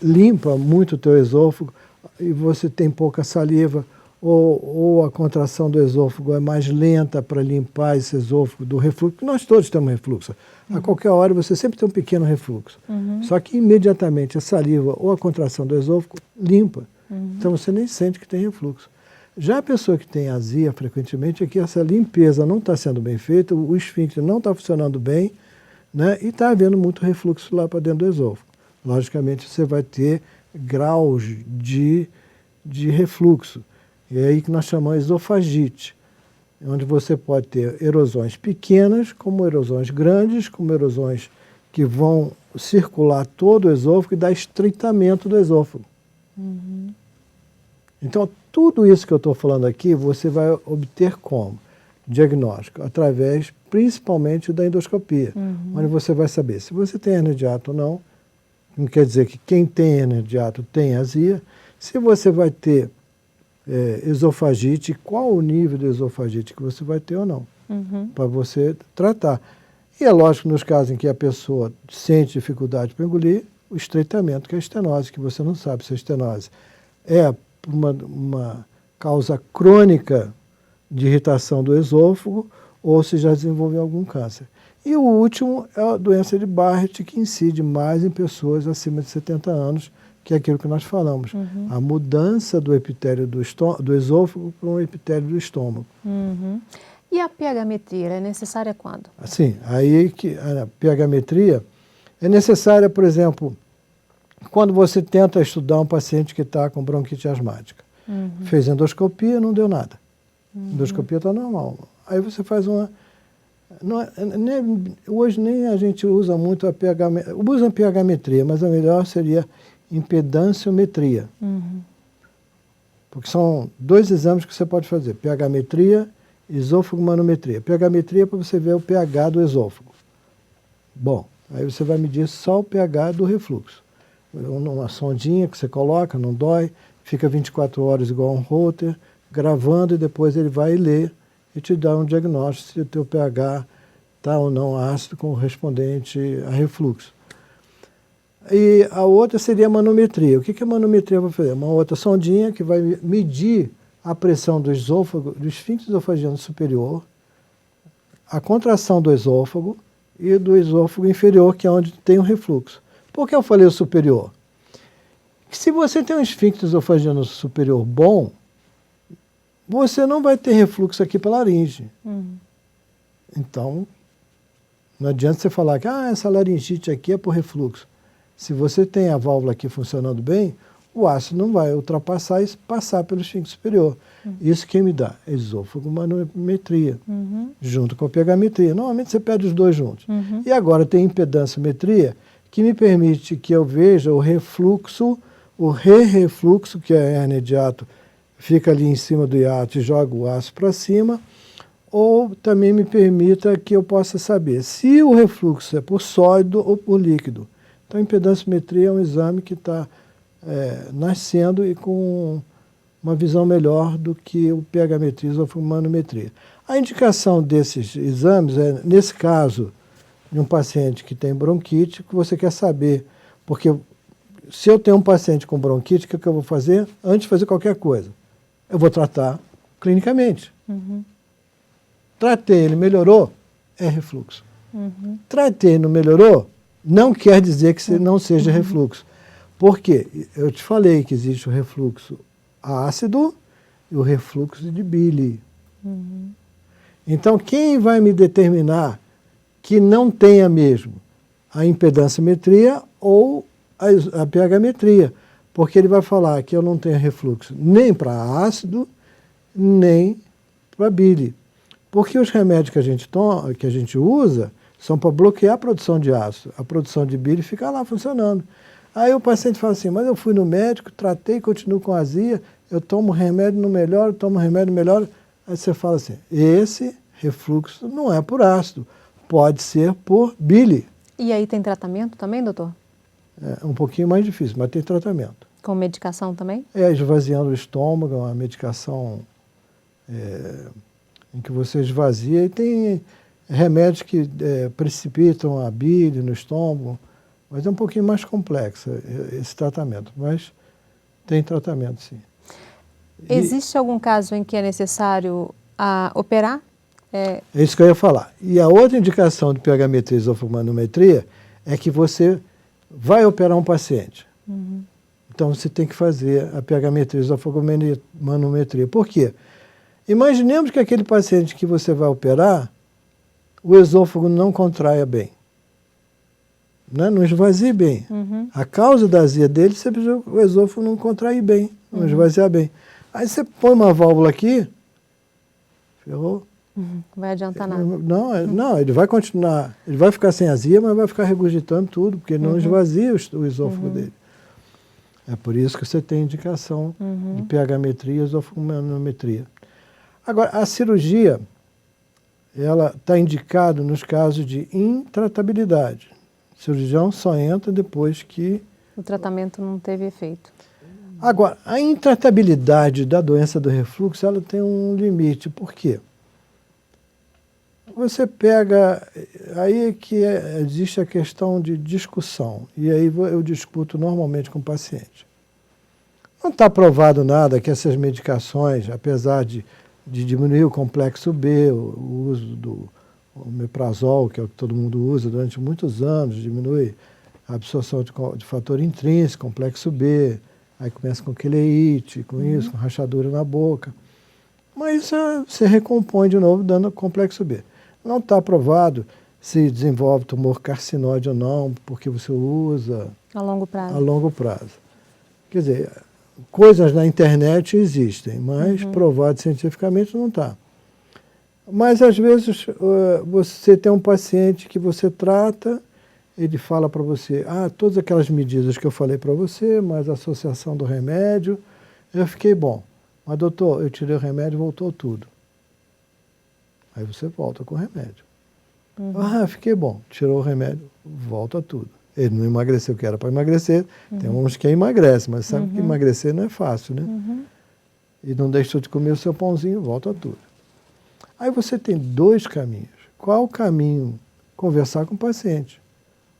limpa muito o teu esôfago, e você tem pouca saliva, ou a contração do esôfago é mais lenta para limpar esse esôfago do refluxo. Nós todos temos refluxo. A qualquer hora você sempre tem um pequeno refluxo. Só que imediatamente a saliva ou a contração do esôfago limpa. Então você nem sente que tem refluxo. Já a pessoa que tem azia frequentemente é que essa limpeza não está sendo bem feita, o esfíncter não está funcionando bem, né, e está havendo muito refluxo lá para dentro do esôfago. Logicamente você vai ter graus de refluxo. E é aí que nós chamamos de esofagite, onde você pode ter erosões pequenas, como erosões grandes, como erosões que vão circular todo o esôfago e dar estreitamento do esôfago. Então, tudo isso que eu estou falando aqui, você vai obter como? Diagnóstico, através principalmente da endoscopia, onde você vai saber se você tem hérnia de hiato ou não. Não quer dizer que quem tem hérnia de hiato tem azia. Se você vai ter esofagite, qual o nível de esofagite que você vai ter ou não, para você tratar. E é lógico, nos casos em que a pessoa sente dificuldade para engolir, o estreitamento, que é a estenose, que você não sabe se a estenose é uma causa crônica de irritação do esôfago ou se já desenvolveu algum câncer. E o último é a doença de Barrett, que incide mais em pessoas acima de 70 anos, que é aquilo que nós falamos. A mudança do epitélio do esôfago para um epitélio do estômago. E a pH-metria é necessária quando? Assim, aí que a pH-metria é necessária, por exemplo, quando você tenta estudar um paciente que está com bronquite asmática. Fez endoscopia, não deu nada. Endoscopia está normal. Aí você faz uma... hoje nem a gente usa muito a pH-metria. Usa a pH-metria, mas a melhor seria impedanciometria. Porque são dois exames que você pode fazer. pH-metria, esôfago-manometria. pH-metria é para você ver o pH do esôfago. Bom, aí você vai medir só o pH do refluxo. Uma sondinha que você coloca, não dói, fica 24 horas igual um Holter, gravando, e depois ele vai ler e te dá um diagnóstico se o teu pH está ou não ácido correspondente a refluxo. E a outra seria a manometria. O que a manometria vai fazer? Uma outra sondinha que vai medir a pressão do esôfago, do esfíncter esofagiano superior, a contração do esôfago e do esôfago inferior, que é onde tem o refluxo. Por que eu falei o superior? Se você tem um esfíncter esofagiano superior bom, você não vai ter refluxo aqui para a laringe. Então, não adianta você falar que essa laringite aqui é por refluxo. Se você tem a válvula aqui funcionando bem, o ácido não vai ultrapassar e passar pelo esfíncter superior. Isso quem me dá? Esofagomanometria, junto com a pH-metria. Normalmente você pede os dois juntos. E agora tem impedanciometria, que me permite que eu veja o refluxo, o re-refluxo, que é a hérnia de hiato, fica ali em cima do hiato e joga o ácido para cima, ou também me permita que eu possa saber se o refluxo é por sólido ou por líquido. Então, a impedanciometria é um exame que está nascendo e com uma visão melhor do que o pH-metria e esofagomanometria. A indicação desses exames é, nesse caso, de um paciente que tem bronquite, que você quer saber, porque se eu tenho um paciente com bronquite, o que eu vou fazer? Antes de fazer qualquer coisa, eu vou tratar clinicamente. Tratei, ele melhorou, é refluxo. Tratei, não melhorou, não quer dizer que não seja refluxo. Por quê? Eu te falei que existe o refluxo ácido e o refluxo de bile. Então, quem vai me determinar que não tenha mesmo a impedanciometria ou a pH-metria? Porque ele vai falar que eu não tenho refluxo nem para ácido, nem para bile. Porque os remédios que a gente toma, que a gente usa, são para bloquear a produção de ácido. A produção de bile fica lá funcionando. Aí o paciente fala assim, mas eu fui no médico, tratei, continuo com azia, eu tomo remédio, não melhora, tomo remédio, melhora. Aí você fala assim, esse refluxo não é por ácido, pode ser por bile. E aí tem tratamento também, doutor? É um pouquinho mais difícil, mas tem tratamento. Com medicação também? Esvaziando o estômago, é uma medicação em que você esvazia, e tem remédios que precipitam a bile no estômago, mas é um pouquinho mais complexo esse tratamento, mas tem tratamento sim. Existe algum caso em que é necessário operar? É isso que eu ia falar. E a outra indicação de pH-metria e esofagomanometria é que você vai operar um paciente. Então você tem que fazer a pH-metria e esofagomanometria. Por quê? Imaginemos que aquele paciente que você vai operar, o esôfago não contraia bem. Né? Não esvazie bem. A causa da azia dele, você precisa o esôfago não contrair bem, não esvaziar bem. Aí você põe uma válvula aqui, ferrou. Não vai adiantar nada. Não, ele vai continuar, ele vai ficar sem azia, mas vai ficar regurgitando tudo, porque não esvazia o esôfago dele. É por isso que você tem indicação de pH-metria e esofagomanometria. Agora, a cirurgia, ela está indicada nos casos de intratabilidade. O cirurgião só entra depois que O tratamento não teve efeito. Agora, a intratabilidade da doença do refluxo, ela tem um limite. Por quê? Você pega, aí que existe a questão de discussão, e aí eu discuto normalmente com o paciente. Não está provado nada que essas medicações, apesar de diminuir o complexo B, o uso do omeprazol, que é o que todo mundo usa durante muitos anos, diminui a absorção de fator intrínseco, complexo B, aí começa com queleite, com isso, com rachadura na boca. Mas isso você recompõe de novo dando complexo B. Não está provado se desenvolve tumor carcinóide ou não, porque você usa A longo prazo. a longo prazo. Quer dizer, coisas na internet existem, mas provado cientificamente não está. Mas às vezes você tem um paciente que você trata, ele fala para você, todas aquelas medidas que eu falei para você, mas a associação do remédio, eu fiquei bom. Mas doutor, eu tirei o remédio e voltou tudo. Aí você volta com o remédio. Fiquei bom, tirou o remédio, volta tudo. Ele não emagreceu o que era para emagrecer, tem uns que emagrecem, mas sabe que emagrecer não é fácil, né? E não deixou de comer o seu pãozinho, volta tudo. Aí você tem dois caminhos. Qual o caminho? Conversar com o paciente.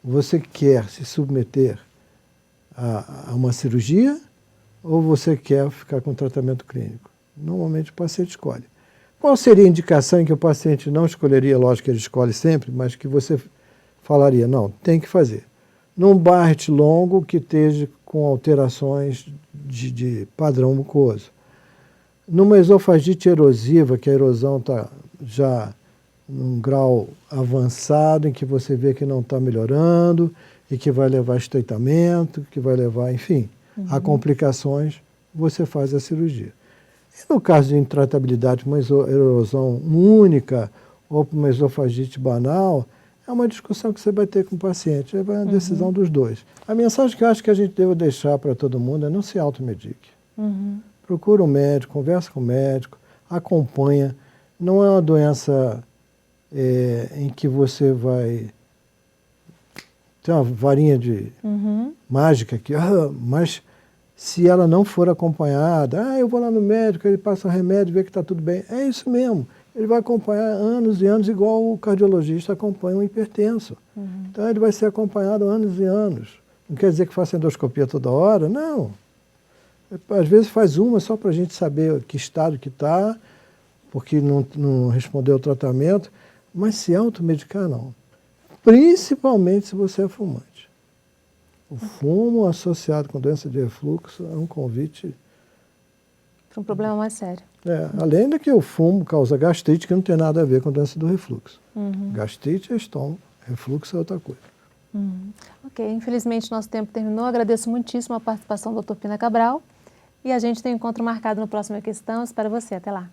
Você quer se submeter a uma cirurgia ou você quer ficar com tratamento clínico? Normalmente o paciente escolhe. Qual seria a indicação em que o paciente não escolheria? Lógico que ele escolhe sempre, mas que você falaria, não, tem que fazer. Num Barrett longo que esteja com alterações de padrão mucoso. Numa esofagite erosiva, que a erosão está já num grau avançado, em que você vê que não está melhorando, e que vai levar a estreitamento, que vai levar, enfim, há complicações, você faz a cirurgia. E no caso de intratabilidade com uma erosão única ou por uma esofagite banal, é uma discussão que você vai ter com o paciente, é uma decisão dos dois. A mensagem que eu acho que a gente deve deixar para todo mundo é: não se automedique. Procura um médico, conversa com o médico, acompanha. Não é uma doença em que você vai ter uma varinha de mágica aqui, mas se ela não for acompanhada, eu vou lá no médico, ele passa remédio, vê que está tudo bem. É isso mesmo. Ele vai acompanhar anos e anos, igual o cardiologista acompanha um hipertenso. Então ele vai ser acompanhado anos e anos. Não quer dizer que faça endoscopia toda hora, não. Às vezes faz uma só para a gente saber que estado que está, porque não respondeu ao tratamento, mas se automedicar não. Principalmente se você é fumante. O fumo associado com doença de refluxo é um convite... Para um problema mais sério. Além de que o fumo causa gastrite, que não tem nada a ver com a doença do refluxo. Gastrite é estômago, refluxo é outra coisa. Ok, infelizmente nosso tempo terminou. Agradeço muitíssimo a participação do Dr. Pina Cabral. E a gente tem um encontro marcado na próxima questão. Espero você. Até lá.